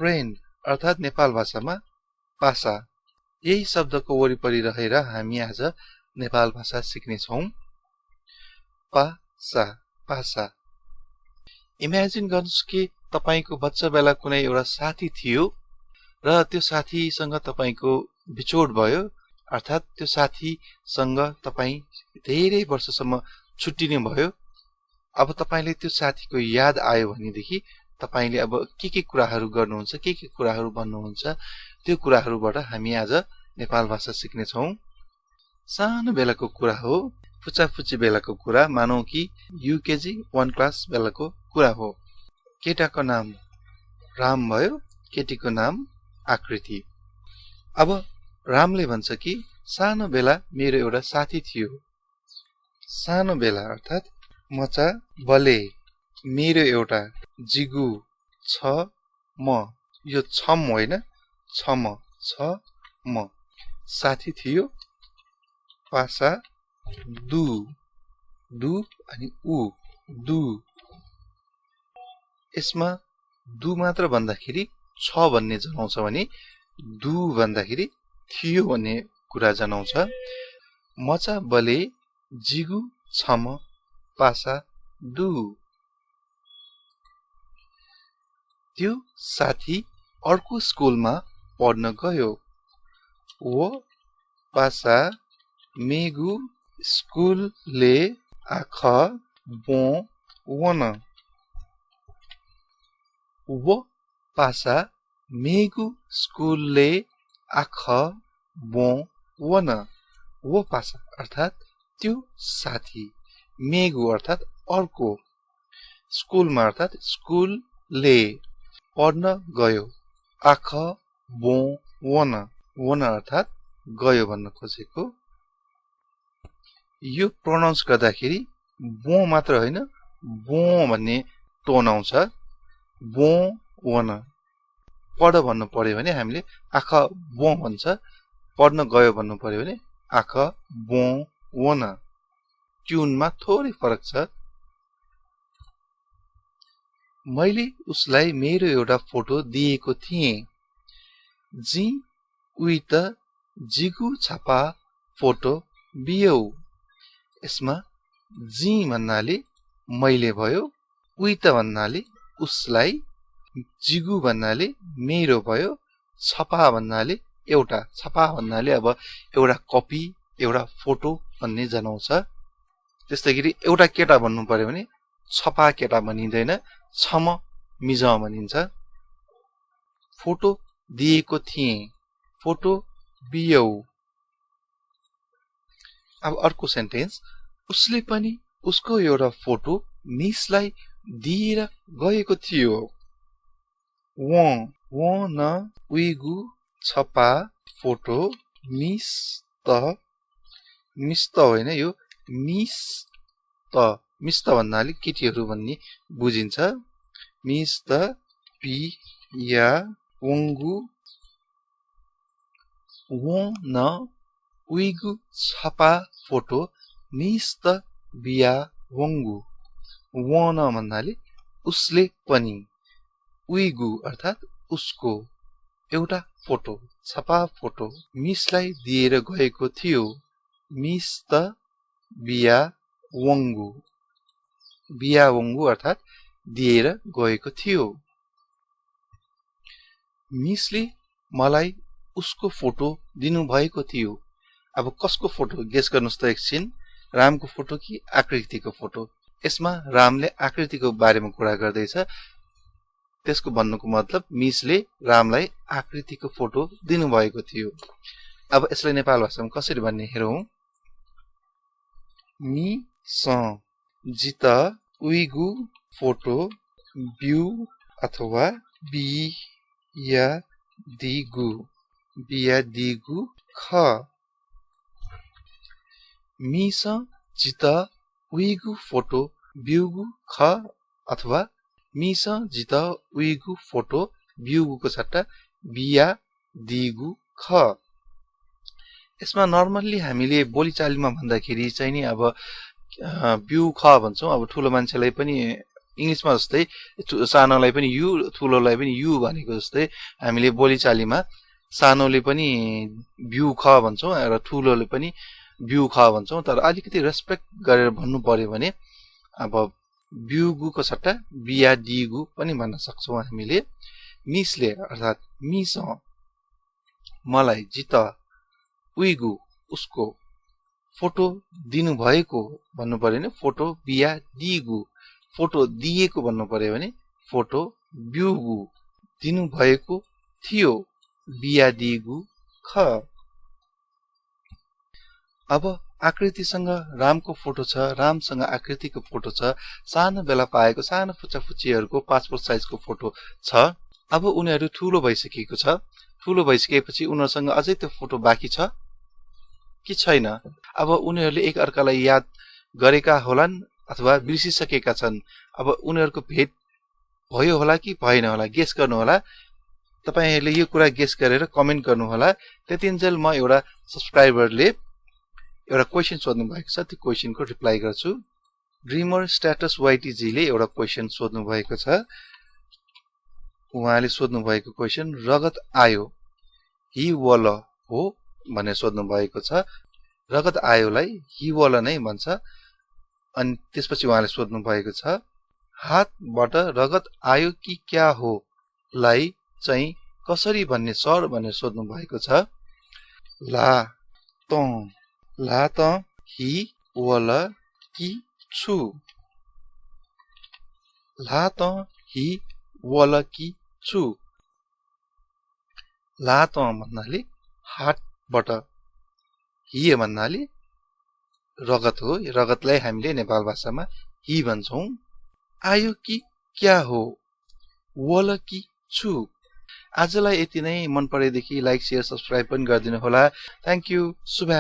Friend अर्थात् नेपाल भाषामा पासा। यही शब्दको वरिपरि रहेर हामी आज नेपाल भाषा सिक्ने छौं। पासा पासा। इमेजिन गर्नुस् कि तपाईको बच्चा बेला कुनै एउटा साथी थियो र त्यो साथीसँग तपाईको बिछोड भयो, अर्थात् त्यो साथीसँग तपाई धेरै वर्षसम्म छुट्टिने भयो। अब तपाईले त्यो साथीको याद आयो भनेदेखि तपाईले अब के कुराहरू गर्नुहुन्छ, के कुराहरू भन्नुहुन्छ, त्यो कुराहरूबाट हामी आज नेपाल भाषा सिक्ने छौं। सानो बेलाको कुरा हो, फुच्चाफुच्ची बेलाको कुरा, मानौ कि युकेजी 1 क्लास बेलाको कुरा हो। केटाको नाम राम भयो, केटीको नाम आकृति। अब रामले भन्छ कि सानो बेला मेरो एउटा साथी थियो। सानो बेला अर्थात् मचा बले मेरो एउटा जिगु छ म, यो छम होइन, छम छ म साथी थियो। पासा दु, दु अनि उ, दु। यसमा दु मात्र भन्दाखेरि छ भन्ने जनाउँछ भने दु भन्दाखेरि थियो भन्ने कुरा जनाउँछ। मचा बले जिगु छम पासा दु। त्यो साथी अर्को स्कुलमा पढ्न गयो। वो पासा मेगु स्कुलले आख बो वन। वो पासा मेगु स्कुलले आख बो वन। वो पासा अर्थात् त्यो साथी, मेगु अर्थात् अर्को, स्कुलमा अर्थात् स्कुलले पढ्न गयो, आख बो वन, वन अर्थात् गयो भन्न खोजेको। यो प्रोनाउन्स गर्दाखेरि बो मात्र होइन, बो भन्ने टोन आउँछ। बो वन, पढ भन्नु पर्यो भने हामीले आख बो भन्छ, पढ्न गयो भन्नु पर्यो भने आख बो वन। ट्युनमा थोरै फरक छ। मैले उसलाई मेरो एउटा फोटो दिएको थिएँ। जी उही त जिगु छापा फोटो बियौ। यसमा जी भन्नाले मैले भयो, उही त भन्नाले उसलाई, जिगु भन्नाले मेरो भयो, छपा भन्नाले एउटा, छपा भन्नाले अब एउटा कपी, एउटा फोटो भन्ने जनाउँछ। त्यस्तै गरी एउटा केटा भन्नु पर्यो भने छपा केटा भनिँदैन, छम मिज भनिन्छ। फोटो दिएको थिएँ, फोटो बियौ। अब अर्को सेन्टेन्स, उसले पनि उसको एउटा फोटो मिसलाई दिएर गएको थियो। वो न उइगु छपा फोटो मिस त होइन, यो मिस त भन्नाले केटीहरू भन्ने बुझिन्छ। मिस त बिया वंगु। वो न उइगु छपा फोटो मिस त बिया वंगु। वो न भन्नाले उसले पनि, उइगु अर्थात् उसको एउटा फोटो, छपा फोटो मिसलाई दिएर गएको थियो। मिस त बिया वंगु, बिया वंगु अर्थात् दिएर गएको थियो। मिसले मलाई उसको फोटो दिनु भएको थियो। अब कसको फोटो गेस गर्नुस् त एकछिन, रामको फोटो कि आकृतिको फोटो? यसमा रामले आकृतिको बारेमा कुरा गर्दैछ, त्यसको भन्नुको मतलब मिसले रामलाई आकृतिको फोटो दिनु भएको थियो। अब यसलाई नेपाल भाषामा कसरी भन्ने हेरौं। मिस जित उइगु फोटो बिउ अथवा बिया दिगु ख। मिस जित उइगु फोटो बिउगु ख अथवा मिस जित उइगु फोटो बिउगुको सट्टा बिया दिगु ख। यसमा नर्मल्ली हामीले बोलीचालीमा भन्दाखेरि चाहिँ नि अब बिउ ख भन्छौं। अब ठुलो मान्छेलाई पनि इंग्लिशमा जस्तै सानोलाई पनि यु ठुलोलाई पनि यु भनेको जस्तै हामीले बोलीचालीमा सानोले पनि बिउ ख भन्छौं र ठुलोले पनि बिउ ख भन्छौं तर अलिकति रेस्पेक्ट गरेर भन्नु पर्यो भने अब बिउगुको सट्टा बिया डिगु पनि भन्न सक्छौं हामीले मिसले अर्थात मिस मलाई जित उइगु उसको फोटो दिनु भएको भन्नु पर्यो भने फोटो बिया दिगु फोटो दिएको भन्नु पर्यो भने फोटो बिउगु दिनु भएको थियो बिया दिगु ख अब आकृतिसँग रामको फोटो छ रामसँग आकृतिको फोटो छ सानो बेला पाएको सानो फुच्चाफुच्चीहरुको पासपोर्ट साइजको फोटो छ अब उनीहरु ठूलो भइसकेको छ ठूलो भइसकेपछि उनीहरुसँग अझै त्यो फोटो बाँकी छ कि छैन अब उनीहरुले एक अर्कालाई याद गरेका होलान् अथवा बिर्सिसकेका छन् अब उनीहरुको भेट भयो होला कि भएन होला गेस गर्नु होला तपाईहरुले यो कुरा गेस गरेर कमेन्ट गर्नु होला त्यतिन्जेल म एउटा सब्स्क्राइबरले एउटा क्वेशन सोध्नु भएको छ त्यो क्वेशनको रिप्लाई गर्छु ड्रिमर स्ट्याटस वाइटीजी ले एउटा क्वेशन सोध्नु भएको छ उहाँले सोध्नु भएको क्वेशन रगत आयो हि वल हो भनेर सोध्नु भएको छ रगत आयोलाई हि वल नै भन्छ अनि त्यसपछि उहाँले सोध्नु भएको छ हातबाट रगत आयो कि क्या हो लाई चाहिँ कसरी भन्ने सर भनेर सोध्नु भएको छ ला त हि वल कि छु ला त हि वल कि छु ला त भन्नाले हातबाट हि भन्नाले रगत हो रगतलाई हामीले नेपाल भाषामा हि भन्छौं आयो कि क्या हो वल कि छु आजलाई यति नै मन परेदेखि लाइक शेयर सब्स्क्राइब पनि गरिदिनु होला थ्यांक यू शुभ